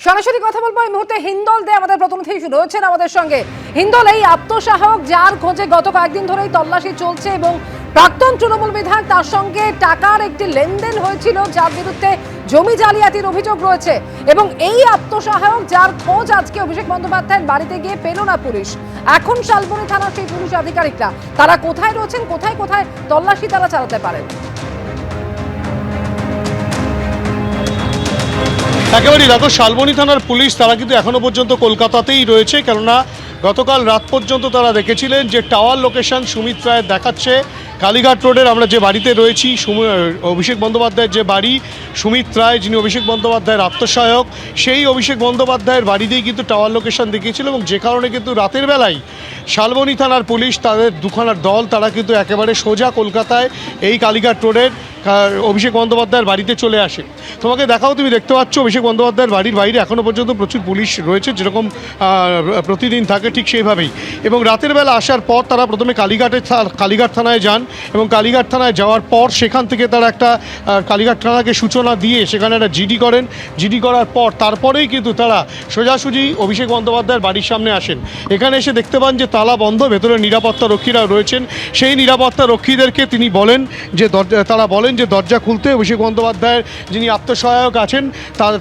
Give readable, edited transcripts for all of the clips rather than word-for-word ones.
সরাসরি কথা বলবো এই মুহূর্তে হিন্দল দে আমাদের প্রতিনিধি রয়েছেন আমাদের সঙ্গে। হিন্দল, এই আত্মসহায়ক যার খোঁজে গত কয়েকদিন ধরেই তল্লাশি চলছে এবং প্রাক্তন তৃণমূল বিধায়ক তার সঙ্গে টাকার একটি লেনদেন হয়েছিল, যার বিরুদ্ধে জমি জালিয়াতির অভিযোগ রয়েছে, এবং এই আত্মসহায়ক যার খোঁজ আজকে অভিষেক বন্দ্যোপাধ্যায়ের বাড়িতে গিয়ে পেল না পুলিশ। এখন শালবনী থানার সেই পুলিশ আধিকারিকরা তারা কোথায় রয়েছেন, কোথায় কোথায় তল্লাশি তারা চালাতে পারেন? একেবারেই দেখো, শালবনী থানার পুলিশ তারা কিন্তু এখনো পর্যন্ত কলকাতাতেই রয়েছে, কেননা গতকাল রাত পর্যন্ত তারা দেখেছিলেন যে টাওয়ার লোকেশন সুমিত রায়ের দেখাচ্ছে কালীঘাট রোডের। আমরা যে বাড়িতে রয়েছি, অভিষেক বন্দ্যোপাধ্যায়ের যে বাড়ি, সুমিত রায় যিনি অভিষেক বন্দ্যোপাধ্যায়ের আত্মসহায়ক, সেই অভিষেক বন্দ্যোপাধ্যায়ের বাড়িতেই কিন্তু টাওয়ার লোকেশন দেখিয়েছিল, এবং যে কারণে কিন্তু রাতের বেলায় শালবনী থানার পুলিশ তাদের দুখানার দল তারা কিন্তু একেবারে সোজা কলকাতায় এই কালীঘাট রোডের অভিষেক বন্দ্যোপাধ্যায়ের বাড়িতে চলে আসে। তোমাকে দেখাও, তুমি দেখতে পাচ্ছ অভিষেক বন্দ্যোপাধ্যায়ের বাড়ির বাইরে এখনও পর্যন্ত প্রচুর পুলিশ রয়েছে, যেরকম প্রতিদিন থাকে ঠিক সেইভাবেই। এবং রাতের বেলা আসার পর তারা প্রথমে কালীঘাট থানায় যান, এবং কালীঘাট থানায় যাওয়ার পর সেখান থেকে তারা একটা কালীঘাট থানাকে সূচনা দিয়ে সেখানে একটা জিডি করেন। জিডি করার পর তারপরেই কিন্তু তারা সোজাসুজি অভিষেক বন্দ্যোপাধ্যায়ের বাড়ির সামনে আসেন। এখানে এসে দেখতে পান যে তালা বন্ধ, ভেতরে নিরাপত্তা রক্ষীরা রয়েছেন। সেই নিরাপত্তা রক্ষীদেরকে তিনি বলেন যে তারা বলেন যে দরজা খুলতে। অভিষেক বন্দ্যোপাধ্যায়ের যিনি আত্মসহায়ক আছেন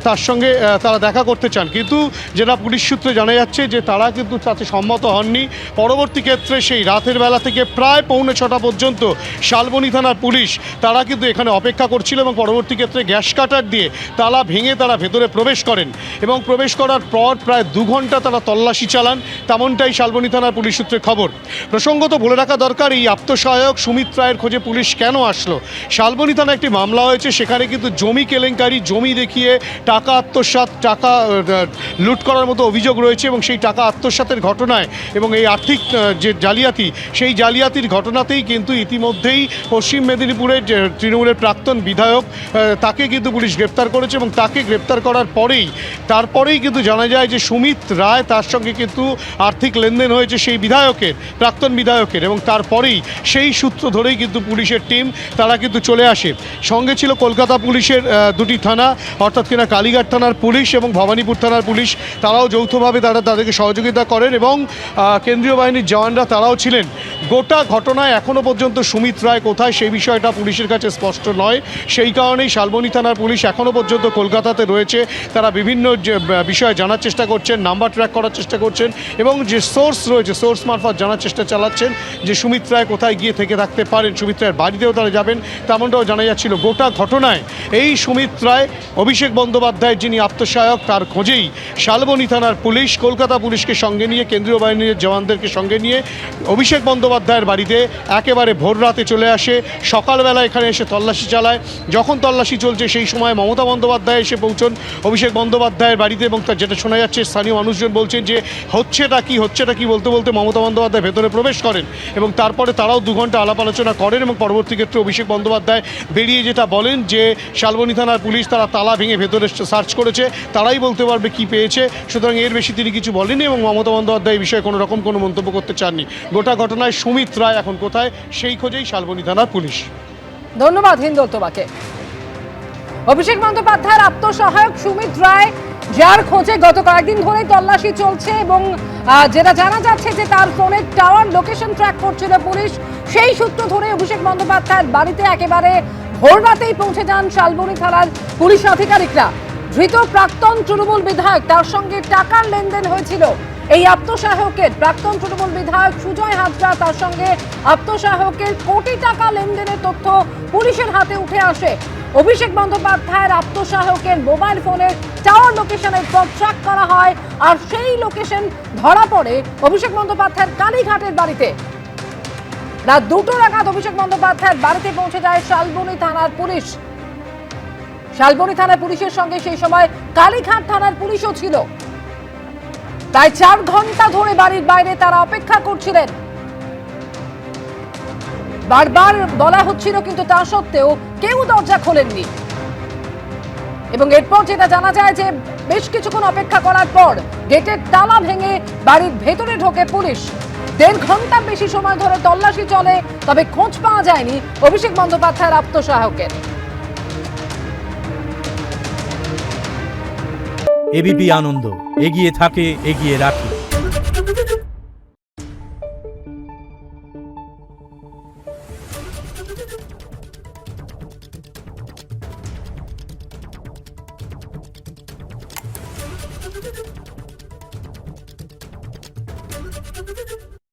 তার সঙ্গে তারা দেখা করতে চান, কিন্তু যেটা পুলিশ সূত্রে জানা যাচ্ছে যে তারা কিন্তু তাতে সম্মত হননি। পরবর্তী ক্ষেত্রে সেই রাতের বেলা থেকে প্রায় 6:45 পর্যন্ত শালবনী থানার পুলিশ তারা কিন্তু এখানে অপেক্ষা করছিল, এবং পরবর্তী ক্ষেত্রে গ্যাস কাটার দিয়ে তালা ভেঙে তারা ভেতরে প্রবেশ করেন, এবং প্রবেশ করার পর প্রায় 2 ঘন্টা তারা তল্লাশি চালান। তেমনটাই শালবনী থানার পুলিশ সূত্রে খবর। প্রসঙ্গত বলে রাখা দরকার, এই আত্মসহায়ক সুমিত রায়ের খোঁজে পুলিশ কেন আসলো। শালবনী থানায় একটি মামলা হয়েছে, সেখানে কিন্তু জমি কেলেঙ্কারি, জমি দেখিয়ে টাকা আত্মসাৎ, টাকা লুট করার মতো অভিযোগ রয়েছে, এবং সেই টাকা আত্মসাতের ঘটনায় এবং এই আর্থিক যে জালিয়াতি, সেই জালিয়াতির ঘটনাতেই কিন্তু ইতিমধ্যেই পশ্চিম মেদিনীপুরের যে তৃণমূলের প্রাক্তন বিধায়ক তাকে কিন্তু পুলিশ গ্রেপ্তার করেছে, এবং তাকে গ্রেপ্তার করার তারপরেই কিন্তু জানা যায় যে সুমিত রায় তার সঙ্গে কিন্তু আর্থিক লেনদেন হয়েছে সেই বিধায়কের, প্রাক্তন বিধায়কের, এবং তারপরেই সেই সূত্র ধরেই কিন্তু পুলিশের টিম তারা কিন্তু চলে আসে। সঙ্গে ছিল কলকাতা পুলিশের 2টি থানা, অর্থাৎ কিনা কালীঘাট থানার পুলিশ এবং ভবানীপুর থানার পুলিশ, তারাও যৌথভাবে তাদেরকে সহযোগিতা করেন, এবং কেন্দ্রীয় বাহিনীর জওয়ানরা তারাও ছিলেন। গোটা ঘটনায় এখনও পর্যন্ত সুমিত রায় কোথায় সেই বিষয়টা পুলিশের কাছে স্পষ্ট নয়। সেই কারণেই শালবনী থানার পুলিশ এখনও পর্যন্ত কলকাতাতে রয়েছে। তারা বিভিন্ন বিষয়ে জানার চেষ্টা করছেন, নাম্বার ট্র্যাক করার চেষ্টা করছেন, এবং যে সোর্স রয়েছে সোর্স মারফত জানার চেষ্টা চালাচ্ছেন যে সুমিত রায় কোথায় গিয়ে থেকে থাকতে পারেন। সুমিত রায়ের বাড়িতেও তারা যাবেন, তেমনটাও জানা যাচ্ছিল। গোটা ঘটনায় এই সুমিত রায়, অভিষেক বন্দ্যোপাধ্যায়ের যিনি আত্মসহায়ক, তার খোঁজেই শালবনী থানার পুলিশ কলকাতা পুলিশকে সঙ্গে নিয়ে, কেন্দ্রীয় বাহিনীর জওয়ানদেরকে সঙ্গে নিয়ে অভিষেক বন্দ্যোপাধ্যায়ের বাড়িতে একেবারে ভোর রাতে চলে আসে। সকালবেলা এখানে এসে তল্লাশি চালায়। যখন তল্লাশি চলছে সেই সময় মমতা বন্দ্যোপাধ্যায় এসে পৌঁছন অভিষেক বন্দ্যোপাধ্যায়ের বাড়িতে, এবং তার যেটা শোনা যাচ্ছে স্থানীয় মানুষজন বলছেন যে হচ্ছেটা কি বলতে বলতে মমতা বন্দ্যোপাধ্যায় ভেতরে প্রবেশ করেন, এবং তারপরে তারাও 2 ঘন্টা আলাপ আলোচনা করেন, এবং পরবর্তী ক্ষেত্রে অভিষেক বন্দ্যোপাধ্যায় বেরিয়ে যেটা বলেন যে শালবনী থানার পুলিশ তারা তালা ভেঙে ভেতরে সার্চ করেছে, তারাই বলতে পারবে কি পেয়েছে, সুতরাং এর বেশি তিনি কিছু বলেনি, এবং মমতা বন্দ্যোপাধ্যায় এই বিষয়ে কোনো রকম কোনো মন্তব্য করতে চাননি। গোটা ঘটনায় সুমিত রায় এখন কোথায়, সেই খোঁজেই শালবনী থানার পুলিশ। ধন্যবাদ হিন্দল তোমাকে। অভিষেক বন্দ্যোপাধ্যায়ের আত্মসহায়ক সুমিত রায়, যার খোঁজে গত কয়েকদিন ধরে তল্লাশি চলছে, এবং যেটা জানা যাচ্ছে যে তার ফোনের টাওয়ার লোকেশন ট্র্যাক করছিল পুলিশ, সেই সূত্র ধরে অভিষেক বন্দ্যোপাধ্যায়ের বাড়িতে একেবারে ভোর রাতেই পৌঁছে যান শালবনী থানার পুলিশ আধিকারিকরা। ধৃত প্রাক্তন তৃণমূল বিধায়ক, তার সঙ্গে টাকার লেনদেন হয়েছিল এই আত্মসহায়কের, প্রাক্তন তৃণমূল বিধায়ক সুজয় হাজরা, তার সঙ্গে আত্মসহায়কের কোটি টাকা লেনদেনের তথ্য পুলিশের হাতে উঠে আসে। অভিষেক বন্দ্যোপাধ্যায়ের আত্মসহায়কের মোবাইল ফোনের টাওয়ার লোকেশনের পর ট্র্যাক করা হয়, আর সেই লোকেশন ধরা পড়ে অভিষেক বন্দ্যোপাধ্যায়ের কালীঘাটের বাড়িতে। রাত 2টো নাগাদ অভিষেক বন্দ্যোপাধ্যায়ের বাড়িতে পৌঁছে যায় শালবনী থানার পুলিশ। শালবনী থানার পুলিশের সঙ্গে সেই সময় কালীঘাট থানার পুলিশও ছিল। প্রায় 4 ঘন্টা ধরে বাড়ির বাইরে তারা অপেক্ষা করছিলেন। বারবার বলা হচ্ছিল, কিন্তু তা সত্ত্বেও কেউ দরজা খোলেননি, এবং এরপর যেটা জানা যায় যে বেশ কিছুক্ষণ অপেক্ষা করার পর গেটের তালা ভেঙে বাড়ির ভেতরে ঢোকে পুলিশ। 1.5 ঘন্টার বেশি সময় ধরে তল্লাশি চলে, তবে খোঁজ পাওয়া যায়নি অভিষেক বন্দ্যোপাধ্যায়ের আত্মসহায়কের। এবিপি আনন্দ, এগিয়ে থাকে, এগিয়ে রাখে।